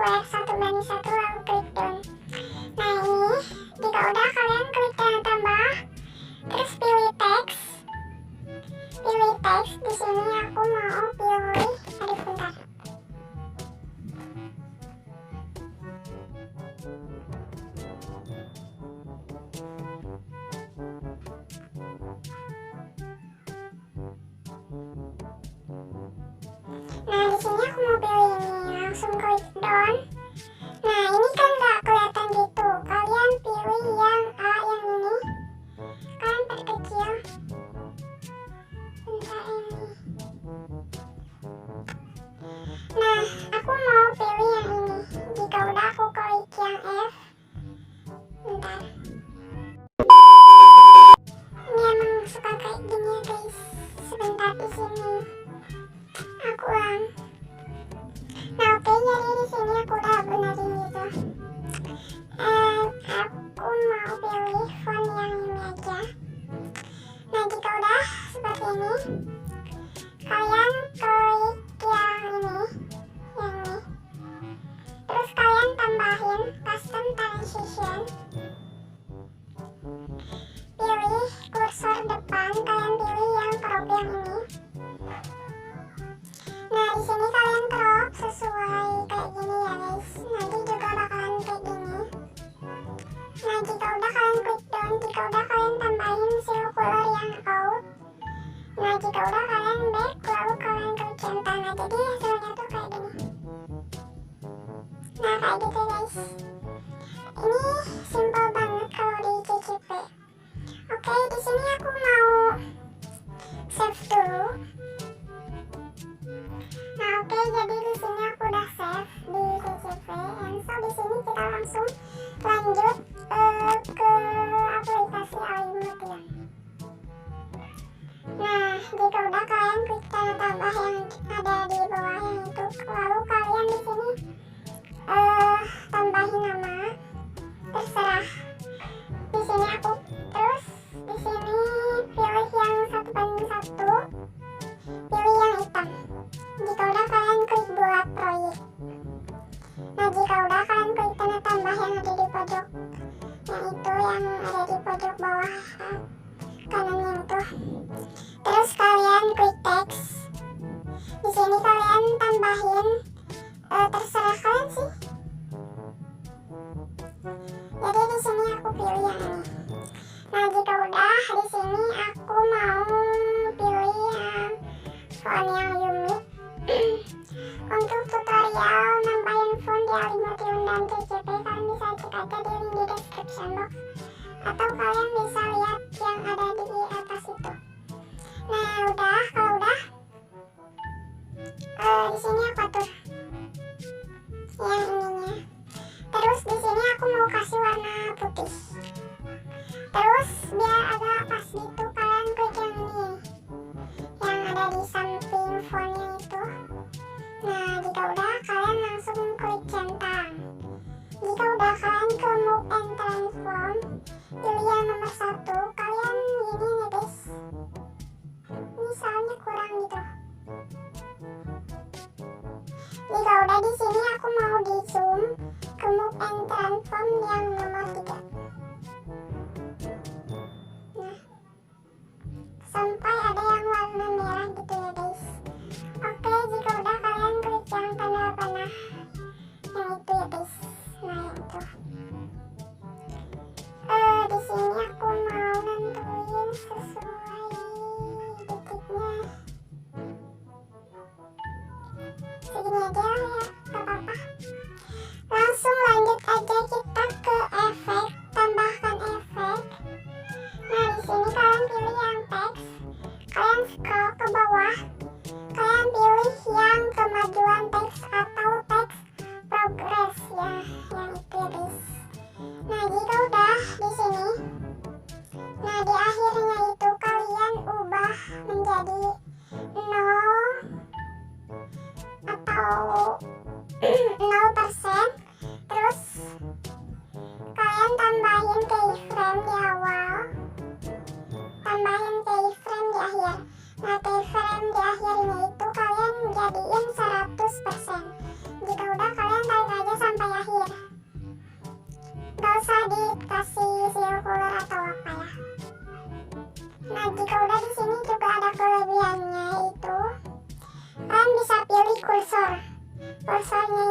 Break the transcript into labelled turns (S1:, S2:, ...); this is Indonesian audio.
S1: square 1:1 lalu klik done. Nah ini jika udah kalian klik tanda tambah, terus pilih teks. Di sini aku mau pilih, aduh bentar. Nah di sini aku mau pilih ini, langsung klik done. Nah ini kan nggak kelihatan gitu, kalian pilih yang A yang ini, kalian perkecil. Bentar ini. Nah aku mau pilih yang ini. Jika udah aku klik yang F. Bentar. Ini emang suka kayak gini ya guys. Sebentar di sini. Aku ulang. Nah oke, jadi di sini aku udah benerin gitu. Aku mau pilih font yang ini aja. Nah jika udah seperti ini, kalian klik yang ini, terus kalian tambahin custom transition. Pilih kursor depan, kalian pilih yang crop yang ini. Nah di sini kalian crop sesuai kayak gini ya guys. Nanti juga bakalan kayak gini. Nah jika udah kalian klik done. Jika udah kalian tambahin circular yang out. Nah jika udah kalian back, lalu kalian klik centang. Nah jadi hasilnya tuh kayak gini. Nah kayak gitu guys. Ini simple banget kalau di CCP. Oke, di sini aku mau save dulu. Nah oke, jadi di sini aku udah save di CCP. And so di sini kita langsung lanjut ke aplikasi Alight ya. Nah jika udah kalian klik tanda tambah yang ada di bawah yang itu, lalu kalian di sini tambahin nama, terserah. Di sini aku terus di sini pilih yang 1:1, pilih yang hitam. Jika udah kalian klik buat proyek. Nah jika udah kalian klik tanda tambah yang ada di pojok yang itu, yang ada di pojok bawah kanannya itu. Terus kalian klik teks. Di sini kalian tambahin terserah kalian sih. Jadi di sini aku pilih yang ini. Nah jika udah di sini aku mau pilih yang font yang unik. Untuk tutorial nambahin font di Alight dan CCP, kalian bisa cek aja di link di description box, atau kalian bisa lihat yang ada di atas itu. Nah udah, kalau udah di sini aku atur yang ininya. Terus di sini aku mau kasih warna putih. Terus biar agak pas gitu, kalian klik yang ini, yang ada di samping fontnya itu. Nah jika udah kalian langsung klik centang. Jika udah kalian ke move and transform, pilih yang nomor 1. Kalian gini nih guys, ini soalnya kurang gitu. Jika udah di sini aku mau di zoom ke move and transform yang nomor 3. Nah sampai ada yang warna merah gitu ya guys. Oke, jika udah kalian klik yang tanda panah yang itu ya guys. Nah yang itu. Di sini aku mau nentuin sesuai detiknya. Segini aja ya, gak apa-apa. Langsung lanjut aja kita ke efek, tambahkan efek. Nah di sini kalian pilih yang teks, kalian scroll ke bawah, kalian pilih yang kemajuan teks atau teks progress ya, yang itu ya guys. Nah jika udah di sini, nah di akhirnya itu kalian ubah menjadi 0 atau 0%. Terus kalian tambahin keyframe di awal, tambahin keyframe di akhir. Nah keyframe di akhirnya itu kalian jadiin 100%. Jika udah kalian tarik aja kursornya